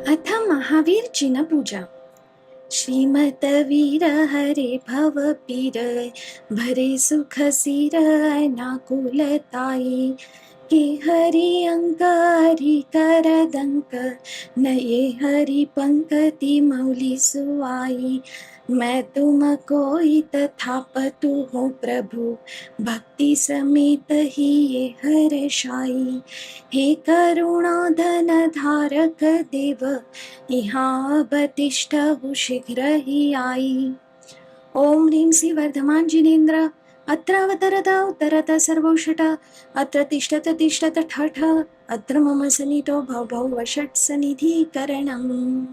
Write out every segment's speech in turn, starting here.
अथ महावीर जिन पूजा। श्रीमत वीर हरे भव पीर, भरे सुख सिर नाकुलताई। के हरि अंकारी कर दंक, नये हरि पंकति मौली सुआई। मैं तुम कोई तथापतु हूँ प्रभु, भक्ति समेत ही ये हर्षाई। हे करुणा धन धारक देव, यहाँ बतिष्ठहु शीघ्र ही आई। ओम ह्रीं श्री वर्धमान जिनेन्द्र, अत्र अवतरत उत्तरत सर्वौषट, अत्र तिष्ठत तिष्ठत ठठ, अत्र मम सन्निधौ भव वषट् सन्निधिकरणम्।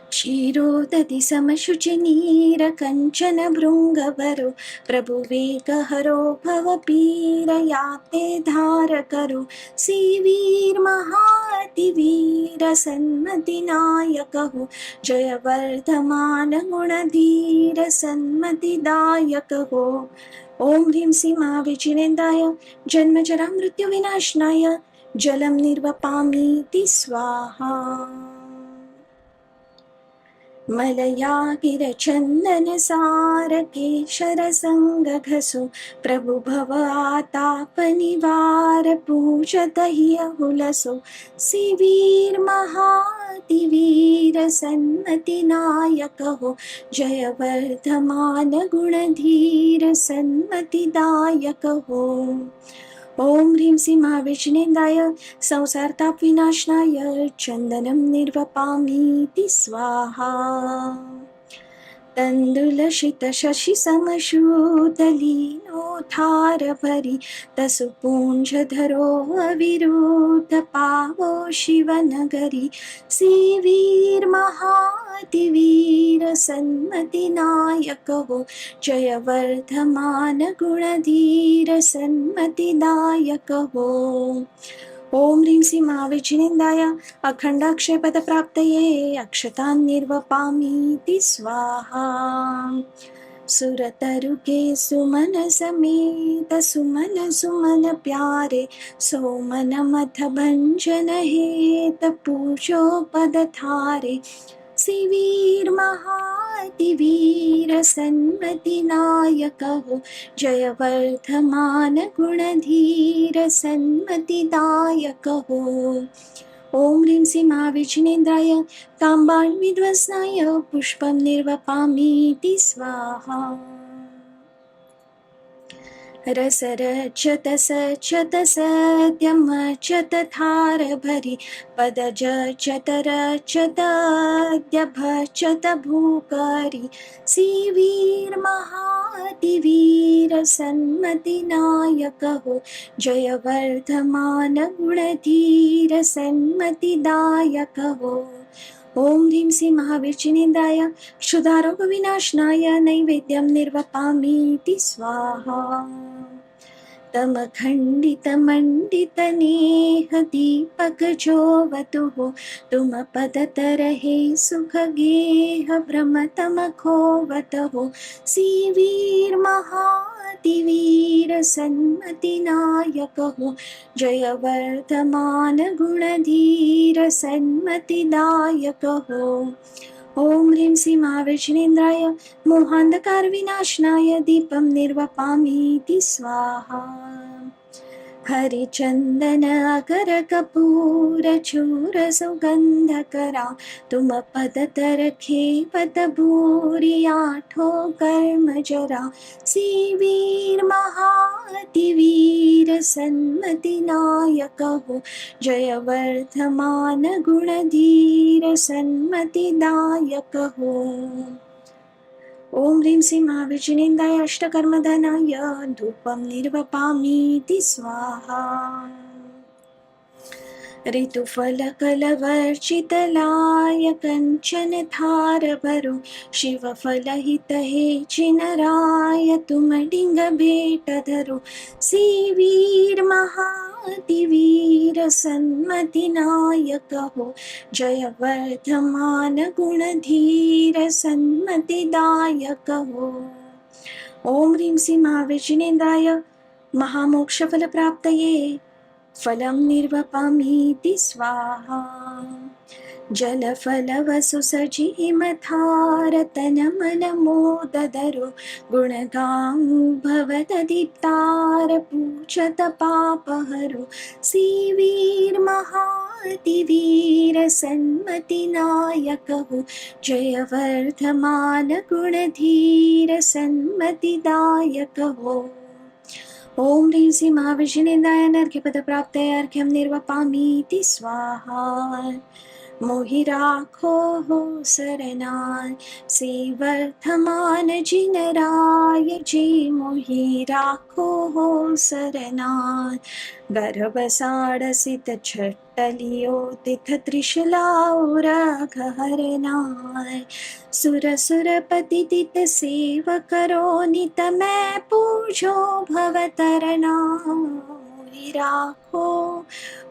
क्षीरोदधि समशुचिनीरकञ्चन भृङ्गवरो, प्रभुवेगहरो भवपीरयाते धारकरो। श्रीवीरमहातिवीर सन्मतिनायकहो, जयवर्धमान गुणधीर सन्मतिदायकहो। ओम ह्रीं श्री महाविजिनेन्द्राय, जन्मजरा मृत्युविनाशनाय, जलं निर्वपामीति स्वाहा। मलयागिरचन्दन सार केशर संगघसु, प्रभु भव आताप निवार पूजत हियहुलसो। शिवीर महातिवीर सन्मति नायक हो, जय वर्धमान गुणधीर सन्मति दायक हो। ओम ह्रीं श्री महाविष्णुनेन्द्राय, संसारताप विनाशनाय, चंदनं निर्वपामीति स्वाहा। तंदुलशित शशि समशूतलीनोद्धार भरी, तसुपुंजधरो अविरुद्ध पावो शिवनगरी। श्रीवीर महातिवीर सन्मति नायक हो, जय वर्धमान गुणधीर सन्मति दायक हो। ओम ह्रीं श्री महाविजिनेन्द्राय, अखंडाक्षयपद प्राप्तये, अक्षतान् निर्वपामीति स्वाहा। सुरतरुके सुमन समेत, सुमन सुमन प्यारे, सोमन मथ भंजन हेत पूजो पद थारे। शिवीर महातिवीर सन्मति नायक हो, जय वर्धमान गुणधीर सन्मति दायक हो। ओम ह्रीं श्री महाविजिनेन्द्राय, ताम्बान् विध्वस्नाय, पुष्पं निर्वपामीति स्वाहा। रसरचत सचत सत्यमचत थार भरी, पदज चतर चतद्यभचत भूकरी। श्रीवीर महातिवीर सन्मति नायक हो, जय वर्धमान गुणधीर सन्मति दायक हो। ओम ह्रीं श्री महाविजिनेन्द्राय, क्षुधारोग विनाशनाय, नैवेद्यं निर्वपामीति स्वाहा। तमखंडित मंडित नेह दीपक जोवतु, तुम पदत रहे सुख गेह भ्रम तम खोवतु। श्रीवीर महातिवीर सन्मति नायक हो, जय वर्धमान गुणधीर सन्मति दायक हो। ओम ह्रीं श्री महाविजिनेन्द्राय, मोहांधकार विनाशनाय, दीपं निर्वपामीति स्वाहा। हरिचंदन अगर कपूर चूर सुगंधकरा, तुम पदत रखे पद भूरि आठो कर्म जरा। श्रीवीर महातिवीर सन्मति नायक हो, जय वर्धमान गुणधीर सन्मति दायक हो। ओम ह्रीं श्री महाविजिनेन्द्राय, अष्टकर्मधनाय, धूपं निर्वपामीति स्वाहा। ऋतुफलकलवर्चितलाय, कंचन थार भरो, शिवफलहित हे चिनराय, तुम डिंग भेट धरो। श्रीवीर महातिवीर सन्मति नायक हो, जय वर्धमान गुणधीर सन्मति दायक हो। ओम ह्रीं श्री महाविजिनेन्द्राय, महामोक्षफल प्राप्तये, फलं निर्वपामीति स्वाहा जलफलवसुसजीमथारतनमनमोददरो गुणगां भवददीप्तारपूजत पापहरो सीवीर्महातिवीरसन्मतिनायकहो जयवर्धमान गुणधीर सन्मतिदायकहो। ॐ ह्रीं श्री महाविष्णुनेन्द्राय अर्घ्यपदप्राप्तये अर्घ्यं निर्वपामीति स्वाहा मोहि राखो हो सरनाय श्रीवर्धमान जिनराय जी मोहि राखो हो सरनाय गर्भसाडसित छट्टलियो तिथ त्रिशलाउरघ हरनाय सुर सुरपतिदित सेव करो नित मैं पूजो भवतरणा मोहि राखो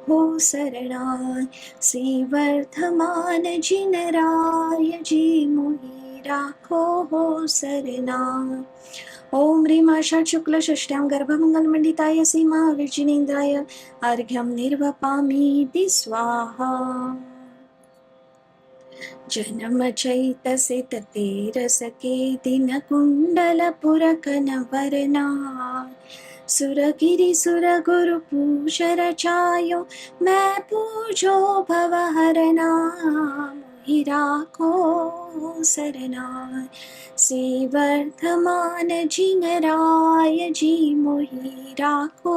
हो सरणाय श्रीवर्धमान जिनराय जी मोहि राखो हो सरणाय। ओम ह्रीं आषाढ शुक्ल षष्ठ्यां गर्भमंगलमंडिताय श्रीमहाविष्णुनेन्द्राय अर्घ्यं निर्वपामीति स्वाहा जन्म चैतसित तेरसके दिन कुंडल पुरकनवरना सुरगिरि सुर गुरु पूज रचायो मैं पूजो भवहरना मोहि राखो सरनाय श्रीवर्धमान जिनराय जी मोहि राखो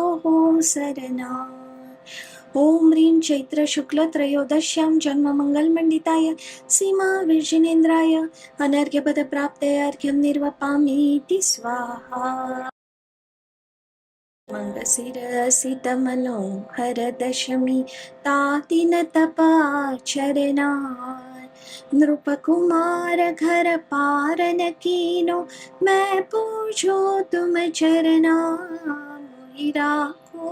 सरनाय। ओम ह्रीं चैत्र शुक्ल त्रयोदश्यां जन्म मंगलमंडिताय श्रीमहाविष्णुनेन्द्राय अनर्घ्यपद प्राप्तये अर्घ्यं निर्वपामीति स्वाहा मंगशिरसित मनोहर दशमी तातिन तपाचरनाय नृपकुमार घर पारन कीनो मैं पूजो तुम चरना मोहि राखो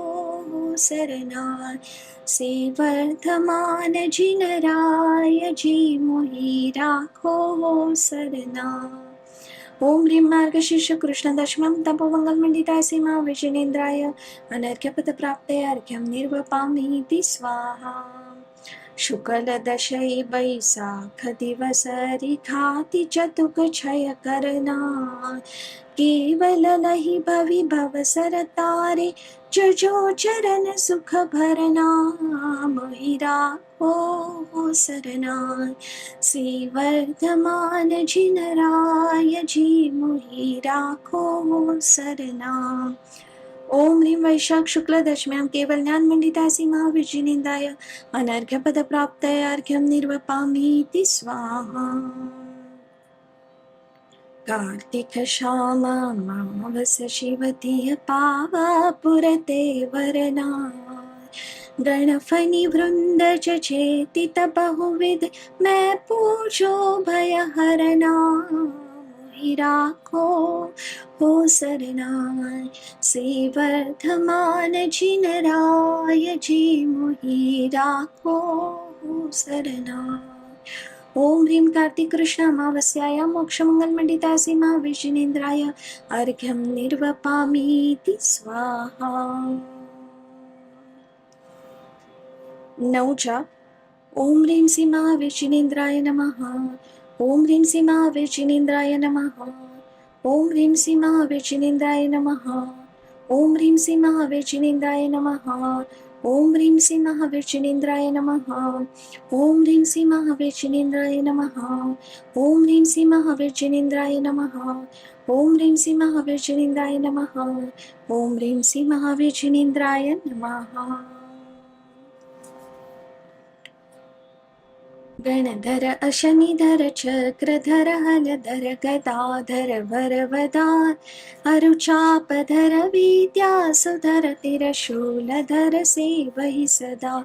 सरनाय श्रीवर्धमान जिनराय जी मोहि राखो सरनाय। ओम ह्रीं मार्गशीर्ष कृष्ण दशमं तपोमंगलमंडिताय श्रीमहाविष्णुनेन्द्राय अनर्घ्यपदप्राप्तये अर्घ्यं निर्वपामीति स्वाहा शुक्लदशै वैशाख दिवस रिखाति चतुक क्षय करना केवल लहि भवि भव सरतारे जजो चरण सुख भरना मोहि राखो सरनाय श्रीवर्धमान जिनराय जी मोहि राखो सरनाय। ओम ह्रीं वैशाख शुक्ल दशम्यां केवल ज्ञान मंडिताय श्रीमहाविष्णुनेन्द्राय अनर्घ्यपद प्राप्तये अर्घ्यं निर्वपामीति स्वाहा कार्तिक श्यामा मावस शिवतीय पावा पुरते वरना गणफनि वृंद चेतित बहुविध मैं पूजो भयहरना मोहि राखो हो सरनाय श्रीवर्धमान जिनराय जी मोहि राखो हो सरनाय। ओम ह्रीं कार्तिक कृष्ण अमावस्यायां मोक्षमंगलमंडिताय श्रीमहाविष्णुनेन्द्राय अर्घ्यं निर्वपामीति स्वाहा। 9 जाप। ओम ह्रीं श्री महाविष्णुनेन्द्राय नमः। ओम ह्रीं श्री महाविष्णुनेन्द्राय नमः। ओम ह्रीं श्री महाविष्णुनेन्द्राय नमः। ओम ह्रीं श्री महाविष्णुनेन्द्राय नमः। ओम ह्रीं श्री महाविष्णुनेन्द्राय नमः। ओम ह्रीं श्री महाविष्णुनेन्द्राय नमः। ओम ह्रीं श्री महाविष्णुनेन्द्राय नमः। ओम ह्रीं श्री महाविष्णुनेन्द्राय नमः। ओम ह्रीं श्री महाविष्णुनेन्द्राय नमः। गणधर अशनिधर चक्रधर हलधर गदाधर वरवदार अरुचापधर विद्यासुधर तिरशूलधर सेवहि सदा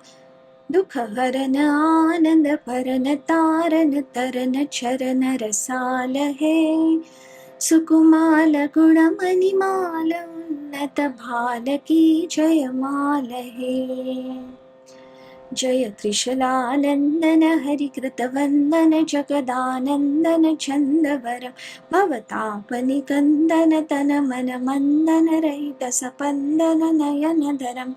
दुख हरन आनंद परन तारन तरन चरण रसाल है सुकुमाल गुण मणिमाल उन्नत भाल की जयमाल है जय त्रिशलानंदन हरिकृत वंदन जगदानंदन चंदवर भवतापनिकंदन तन मन मंदन रहित सपंदन नयन धरम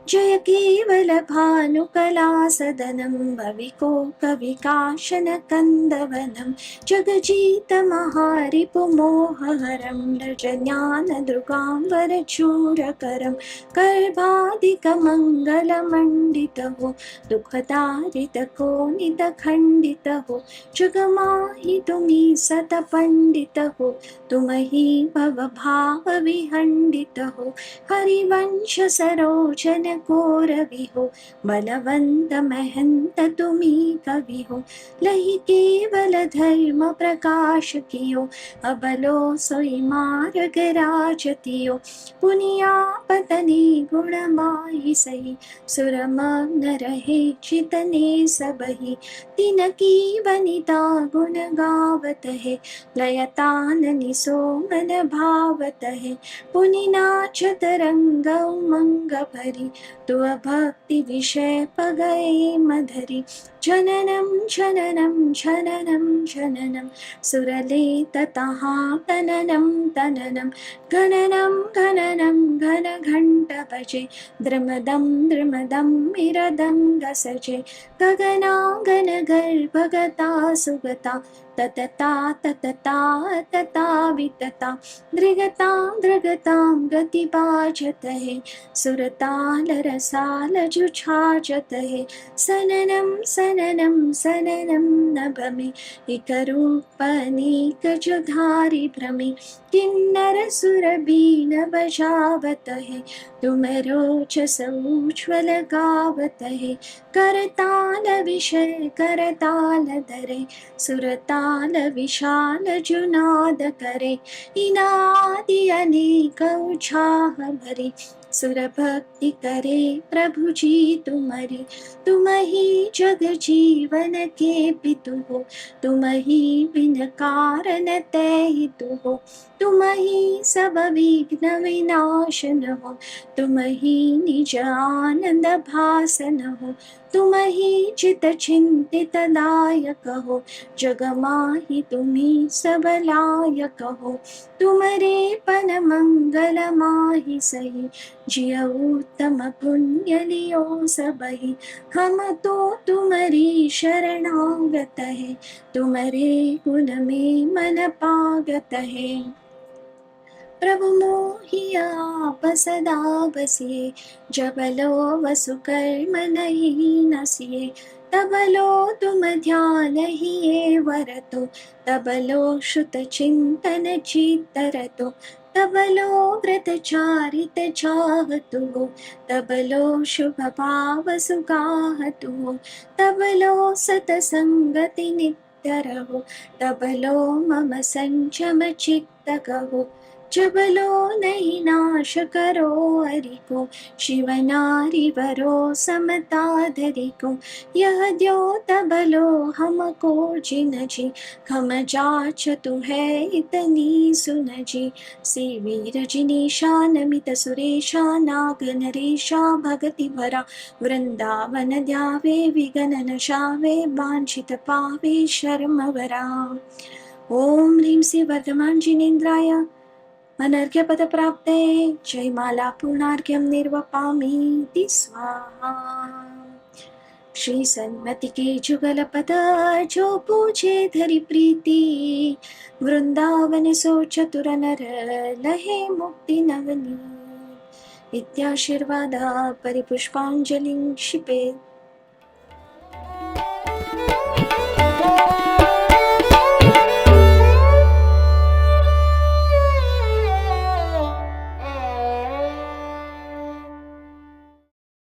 जय केवल भानुकला सदनं भविको कविकाशन कन्दवनं जगजीत महारिपुमोहहरं रजज्ञानदृगाम्बरचूरकरं कर्भादिकमङ्गलमण्डितहो दुःखदारितकोनितखण्डितहो जगमाहितुमि सतपण्डितहो तुमहि भवभावविहण्डितहो हरिवंश सरोजन कोरविहो बलवंत महंत तुम्ही कविहो लही केवल धर्म प्रकाश कियो अबलो सोई मार्ग राजतियो पुनिया पतनी गुणमाही सही सुरमग्न रहे चितने सबही तिनकी वनिता गुण गावत है लयताननि सोमन भावत है पुनिनाचत रंग उमंग भरी तु भक्ति विषय पगए मधरी जननम जननम जननम जननम सुरले ततहा तननम तननम गणनम गणनम घन घंट भजे द्रमदम द्रमदम मिरदंग सजे गगना गण गर्भगता सुगता ततता ततता तता वितता दृगतां दृगतां गतिपाजत है सुरताल रसाल जुछाजत है सननम सननम सननम नभ में इकरूपनीक जुधारी भ्रमे किन्नर सुर बीन बजावत है तुम रोचस उज्ज्वल गावत है करताल विषय करताल धरे सुरताल विशाल जुनाद करे इनादि अनेक उछाह भरी सुर भक्ति करे प्रभु जी तुम्हारी तुम ही जग जीवन के पितु हो तुम ही बिन कारण ते हितु हो तुम ही सब विघ्न विनाशन हो तुम ही निज आनंद भासन हो तुम ही चित चिंतित दायक हो जग माहि तुम्ही सब लायक हो तुमरे पन मंगल माहि सही जिय उत्तम पुण्य लियो सबही हम तो तुम्हारी शरणागत है तुम्हारे गुण में मन पागत है प्रभु मोहि आप सदा बसिए जबलो वसुकर्म नहीं नसिए तबलो तुम ध्यान ही वरतो तबलो श्रुत चिंतन चित्तरतो तबलो व्रत चारित चाहतु हो तबलो शुभ भाव सुगाहतु हो तबलो सतसंगति नित्य रहो तबलो मम संचम चित्त कहो जबलो नहीं नाश करो हरि को शिव नारी वरो समता धरि को यह द्यो तबलो हमको जिन जी हम जाच तु है इतनी सुन जी सी वीर जिनीशा नमित सुरेशा नाग नरेशा भगति भरा वृंदावन ध्यावे विघ्न नशावे वांछित पावे शर्म वरा ओम ह्रीं श्री वर्धमान जिनेन्द्राय अनर्घ्यपद प्राप्ते जयमाला पूर्णार्घ्यं निर्वपामीति स्वाहा श्री सन्मति के जुगल पद जो पूजे धरि प्रीति वृंदावन सो चतुर नर लहे मुक्ति नवनी इत्याशीर्वादा परिपुष्पांजलिं क्षिपेत्